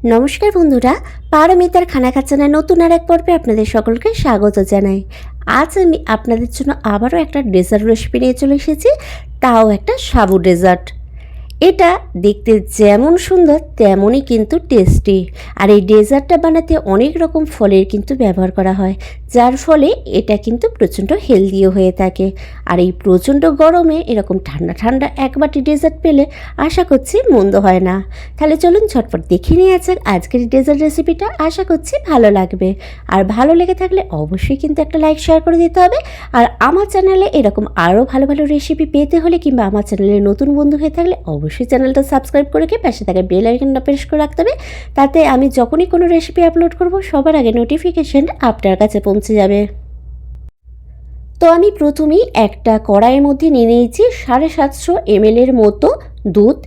নমস্কার বন্ধুরা, পারমিতার খানা খাজানার নতুন আর এক পর্বে আপনাদের সকলকে স্বাগত জানাই। আজ আমি আপনাদের জন্য আবারও একটা ডেজার্ট রেসিপি নিয়ে চলে এসেছি, তাও একটা সাবু ডেজার্ট। এটা দেখতে যেমন সুন্দর তেমনই কিন্তু টেস্টি। আর এই ডেজার্টটা বানাতে অনেক রকম ফলের কিন্তু ব্যবহার করা হয়, যার ফলে এটা কিন্তু প্রচণ্ড হেলদিও হয়ে থাকে। আর এই প্রচণ্ড গরমে এরকম ঠান্ডা ঠান্ডা এক বাটি ডেজার্ট পেলে আশা করছি মন্দ হয় না। তাহলে চলুন ঝটপট দেখে নিয়ে যাক আজকের ডেজার্ট রেসিপিটা। আশা করছি ভালো লাগবে। আর ভালো লেগে থাকলে অবশ্যই কিন্তু একটা লাইক শেয়ার করে দিতে হবে। আর আমার চ্যানেলে এরকম আরও ভালো ভালো রেসিপি পেতে হলে কিংবা আমার চ্যানেলে নতুন বন্ধু হয়ে থাকলে অবশ্যই চ্যানেলটা সাবস্ক্রাইব করে পাশে থাকা বেল আইকনটা প্রেস করে রাখতে হবে। তাতে আমি যখনই কোনো রেসিপি আপলোড করব সবার আগে নোটিফিকেশন আপনার কাছে পৌঁছে যাবে। তো আমি প্রথমেই একটা কড়াইয়ের মধ্যে নিয়ে নিয়েছি 750 ml মতো দুধ।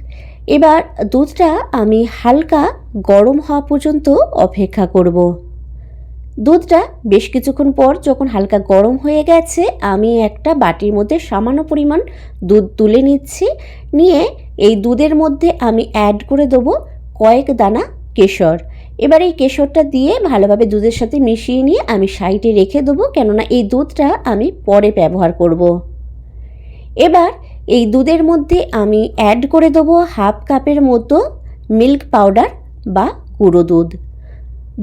এবার দুধটা আমি হালকা গরম হওয়া পর্যন্ত অপেক্ষা করব। দুধটা বেশ কিছুক্ষণ পর যখন হালকা গরম হয়ে গেছে, আমি একটা বাটির মধ্যে সামান্য পরিমাণ দুধ তুলে নিচ্ছি। নিয়ে এই দুধের মধ্যে আমি অ্যাড করে দেবো কয়েক দানা কেশর। এবার এই কেশরটা দিয়ে ভালোভাবে দুধের সাথে মিশিয়ে নিয়ে আমি সাইডে রেখে দেবো, কেননা এই দুধটা আমি পরে ব্যবহার করব। এবার এই দুধের মধ্যে আমি অ্যাড করে দেবো হাফ কাপের মতো মিল্ক পাউডার বা গুঁড়ো দুধ।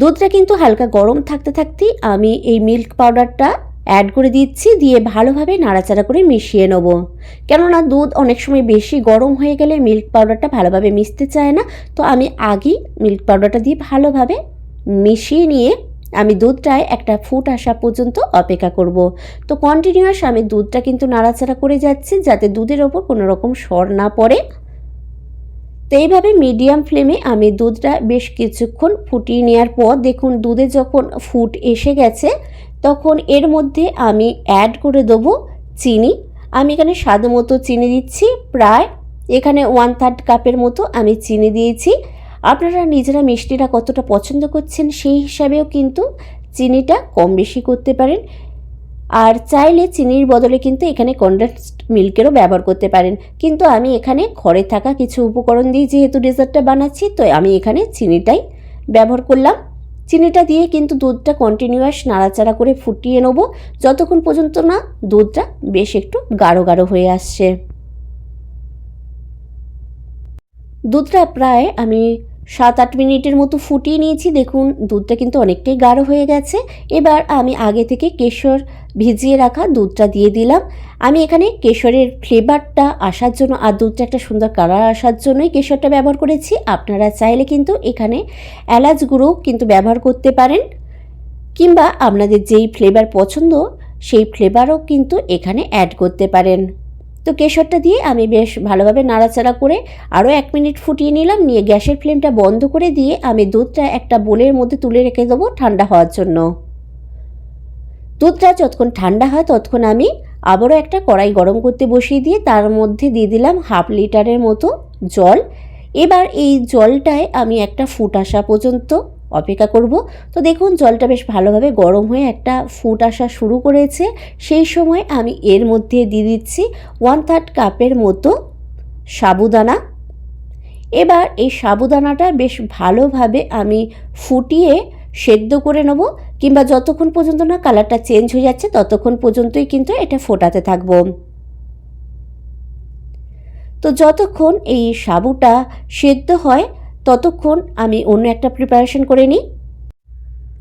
দুধটা কিন্তু হালকা গরম থাকতে থাকতেই আমি এই মিল্ক পাউডারটা অ্যাড করে দিচ্ছি, দিয়ে ভালোভাবে নাড়াচাড়া করে মিশিয়ে নেব। কেননা দুধ অনেক সময় বেশি গরম হয়ে গেলে মিল্ক পাউডারটা ভালোভাবে মিশতে চায় না। তো আমি আগেই মিল্ক পাউডারটা দিয়ে ভালোভাবে মিশিয়ে নিয়ে আমি দুধটায় একটা ফুট আসা পর্যন্ত অপেক্ষা করব। তো কন্টিনিউয়াস আমি দুধটা কিন্তু নাড়াচাড়া করে যাচ্ছি, যাতে দুধের ওপর কোনো রকম সর না পড়ে। তো এইভাবে মিডিয়াম ফ্লেমে আমি দুধটা বেশ কিছুক্ষণ ফুটিয়ে নেওয়ার পর দেখুন দুধে যখন ফুট এসে গেছে, তখন এর মধ্যে আমি অ্যাড করে দেবো চিনি। আমি এখানে স্বাদ মতো চিনি দিচ্ছি, প্রায় এখানে 1/3 কাপের মতো আমি চিনি দিয়েছি। আপনারা নিজেরা মিষ্টিটা কতটা পছন্দ করছেন সেই হিসাবেও কিন্তু চিনিটা কম বেশি করতে পারেন। আর চাইলে চিনির বদলে কিন্তু এখানে কনডেন্সড মিল্কেরও ব্যবহার করতে পারেন, কিন্তু আমি এখানে ঘরে থাকা কিছু উপকরণ দিয়ে যেহেতু ডেজার্টটা বানাচ্ছি, তো আমি এখানে চিনিটাই ব্যবহার করলাম। চিনিটা দিয়ে কিন্তু দুধটা কন্টিনিউয়াস নাড়াচাড়া করে ফুটিয়ে নেব, যতক্ষণ পর্যন্ত না দুধটা বেশ একটু গাঢ় গাঢ় হয়ে আসছে। দুধটা প্রায় আমি 7-8 মিনিটের মতো ফুটিয়ে নিয়েছি। দেখুন দুধটা কিন্তু অনেকটাই গাঢ় হয়ে গেছে। এবার আমি আগে থেকে কেশর ভিজিয়ে রাখা দুধটা দিয়ে দিলাম। আমি এখানে কেশরের ফ্লেভারটা আসার জন্য আর দুধটা একটা সুন্দর কালার আসার জন্যই কেশরটা ব্যবহার করেছি। আপনারা চাইলে কিন্তু এখানে এলাচ গুঁড়ো কিন্তু ব্যবহার করতে পারেন, কিংবা আপনাদের যেই ফ্লেভার পছন্দ সেই ফ্লেভারও কিন্তু এখানে অ্যাড করতে পারেন। তো কেশরটা দিয়ে আমি বেশ ভালোভাবে নাড়াচাড়া করে আরও 1 মিনিট ফুটিয়ে নিলাম। নিয়ে গ্যাসের ফ্লেমটা বন্ধ করে দিয়ে আমি দুধটা একটা বোলের মধ্যে তুলে রেখে দেবো ঠান্ডা হওয়ার জন্য। দুধটা যতক্ষণ ঠান্ডা হয় ততক্ষণ আমি আবারও একটা কড়াই গরম করতে বসিয়ে দিয়ে তার মধ্যে দিয়ে দিলাম 1/2 লিটারের মতো জল। এবার এই জলটায় আমি একটা ফুট আসা পর্যন্ত অপেক্ষা করব। তো দেখুন জলটা বেশ ভালোভাবে গরম হয়ে একটা ফুট আসা শুরু করেছে। সেই সময় আমি এর মধ্যে দিয়ে দিচ্ছি 1/3 কাপের মতো সাবুদানা। এবার এই সাবুদানাটা বেশ ভালোভাবে আমি ফুটিয়ে সেদ্ধ করে নেব, কিংবা যতক্ষণ পর্যন্ত না কালারটা চেঞ্জ হয়ে যাচ্ছে ততক্ষণ পর্যন্তই কিন্তু এটা ফোটাতে থাকবো। তো যতক্ষণ এই সাবুটা সেদ্ধ হয় ততক্ষণ আমি অন্য একটা প্রিপারেশন করে নিই।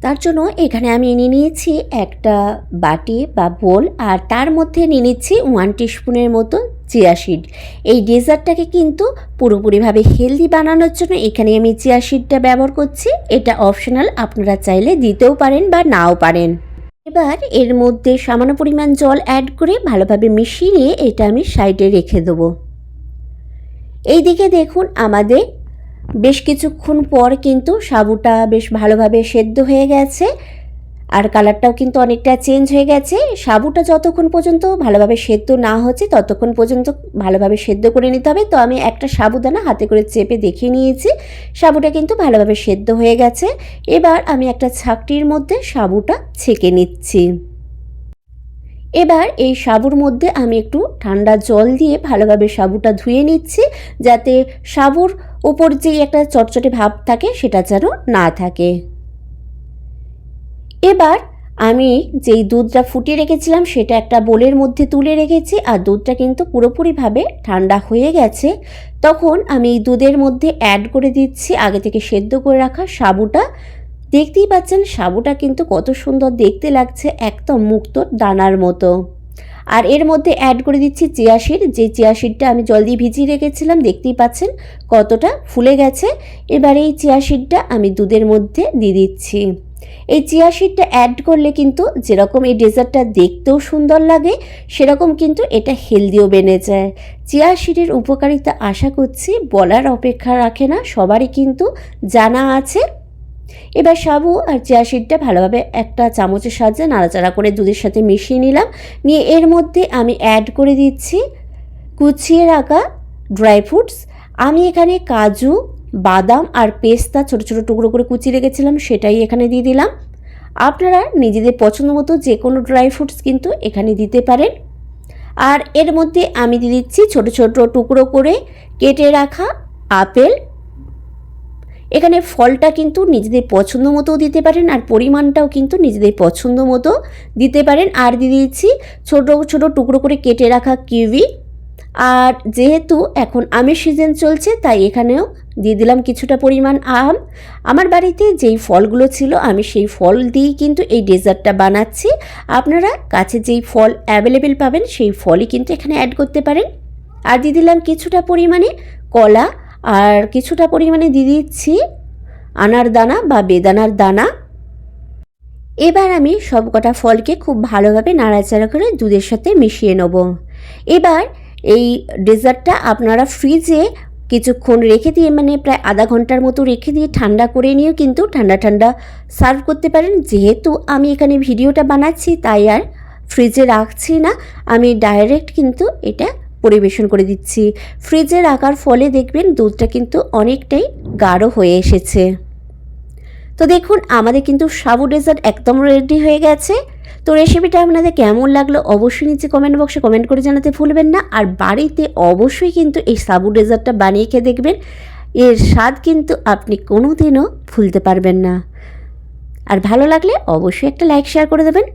তার জন্য এখানে আমি নিয়ে নিয়েছি একটা বাটি বা বোল, আর তার মধ্যে নিয়ে নিচ্ছি 1 টিস্পুনের মতো চিয়া সিড। এই ডেজার্টটাকে কিন্তু পুরোপুরিভাবে হেলদি বানানোর জন্য এখানে আমি চিয়া সিডটা ব্যবহার করছি। এটা অপশনাল, আপনারা চাইলে দিতেও পারেন বা নাও পারেন। এবার এর মধ্যে সামান্য পরিমাণ জল অ্যাড করে ভালোভাবে মিশিয়ে নিয়ে এটা আমি সাইডে রেখে দেবো। এইদিকে দেখুন আমাদের বেশ কিছুক্ষণ পর কিন্তু সাবুটা বেশ ভালোভাবে সেদ্ধ হয়ে গেছে, আর কালারটাও কিন্তু অনেকটা চেঞ্জ হয়ে গেছে। সাবুটা যতক্ষণ পর্যন্ত ভালোভাবে সেদ্ধ না হচ্ছে ততক্ষণ পর্যন্ত ভালোভাবে সেদ্ধ করে নিতে হবে। তো আমি একটা সাবুদানা হাতে করে চেপে দেখিয়ে নিয়েছি, সাবুটা কিন্তু ভালোভাবে সেদ্ধ হয়ে গেছে। এবার আমি একটা ছাঁকনির মধ্যে সাবুটা ছেঁকে নিচ্ছি। এবার এই সাবুর মধ্যে আমি একটু ঠান্ডা জল দিয়ে ভালোভাবে সাবুটা ধুয়ে নিচ্ছি, যাতে সাবুর ওপর যে একটা চটচটে ভাব থাকে সেটা যেন না থাকে। এবার আমি যেই দুধটা ফুটিয়ে রেখেছিলাম সেটা একটা বোলের মধ্যে তুলে রেখেছি, আর দুধটা কিন্তু পুরোপুরিভাবে ঠান্ডা হয়ে গেছে। তখন আমি এই দুধের মধ্যে অ্যাড করে দিচ্ছি আগে থেকে সেদ্ধ করে রাখা সাবুটা। দেখতেই পাচ্ছেন সাবুটা কিন্তু কত সুন্দর দেখতে লাগছে, একদম মুক্তোর দানার মতো। আর এর মধ্যে অ্যাড করে দিচ্ছি চিয়া সিড, যে চিয়া সিডটা আমি জল দিয়ে ভিজিয়ে রেখেছিলাম, দেখতেই পাচ্ছেন কতটা ফুলে গেছে। এবার এই চিয়া সিডটা আমি দুধের মধ্যে দিয়ে দিচ্ছি। এই চিয়া সিডটা অ্যাড করলে কিন্তু যেরকম এই ডেজার্টটা দেখতেও সুন্দর লাগে, সেরকম কিন্তু এটা হেলদিও বেড়ে যায়। চিয়া সিডের উপকারিতা আশা করছি বলার অপেক্ষা রাখে না, সবারই কিন্তু জানা আছে। এবার সাবু আর চিয়া সিডটা ভালোভাবে একটা চামচের সাহায্যে নাড়াচাড়া করে দুধের সাথে মিশিয়ে নিলাম। নিয়ে এর মধ্যে আমি অ্যাড করে দিচ্ছি কুচিয়ে রাখা ড্রাই ফ্রুটস। আমি এখানে কাজু, বাদাম আর পেস্তা ছোটো ছোটো টুকরো করে কুচিয়ে রেখেছিলাম, সেটাই এখানে দিয়ে দিলাম। আপনারা নিজেদের পছন্দ মতো যে কোনো ড্রাই ফ্রুটস কিন্তু এখানে দিতে পারেন। আর এর মধ্যে আমি দিয়ে দিচ্ছি ছোটো ছোটো টুকরো করে কেটে রাখা আপেল। এখানে ফলটা কিন্তু নিজেদের পছন্দ মতো দিতে পারেন, আর পরিমাণটাও কিন্তু নিজেদের পছন্দ মতো দিতে পারেন। আর দিয়ে দিচ্ছি ছোটো ছোটো টুকরো করে কেটে রাখা কিউই। আর যেহেতু এখন আমের সিজন চলছে, তাই এখানেও দিয়ে দিলাম কিছুটা পরিমাণ আম। আমার বাড়িতে যেই ফলগুলো ছিল আমি সেই ফল দিয়েই কিন্তু এই ডেজার্টটা বানাচ্ছি। আপনারা কাছে যেই ফল অ্যাভেলেবেল পাবেন সেই ফলই কিন্তু এখানে অ্যাড করতে পারেন। আর দিয়ে দিলাম কিছুটা পরিমাণে কলা, আর কিছুটা পরিমাণে দিয়ে দিচ্ছি আনার দানা বা বেদানার দানা। এবার আমি সবকটা ফলকে খুব ভালোভাবে নাড়াচাড়া করে দুধের সাথে মিশিয়ে নেব। এবার এই ডেজার্টটা আপনারা ফ্রিজে কিছুক্ষণ রেখে দিয়ে, মানে প্রায় আধা ঘন্টার মতো রেখে দিয়ে ঠান্ডা করে নিয়েও কিন্তু ঠান্ডা ঠান্ডা সার্ভ করতে পারেন। যেহেতু আমি এখানে ভিডিওটা বানাচ্ছি তাই আর ফ্রিজে রাখছি না, আমি ডাইরেক্ট কিন্তু এটা পরিবেশন করে দিচ্ছি। ফ্রিজে রাখার ফলে দেখবেন দুধটা কিন্তু অনেকটাই গাঢ় হয়ে এসেছে। তো দেখুন আমাদের কিন্তু সাবু ডেজার্ট একদম রেডি হয়ে গেছে। তো রেসিপিটা আপনাদের কেমন লাগলো অবশ্যই নিচে কমেন্ট বক্সে কমেন্ট করে জানাতে ভুলবেন না। আর বাড়িতে অবশ্যই কিন্তু এই সাবু ডেজার্টটা বানিয়ে খেয়ে দেখবেন, এর স্বাদ কিন্তু আপনি কোনো দিনও ভুলতে পারবেন না। আর ভালো লাগলে অবশ্যই একটা লাইক শেয়ার করে দেবেন।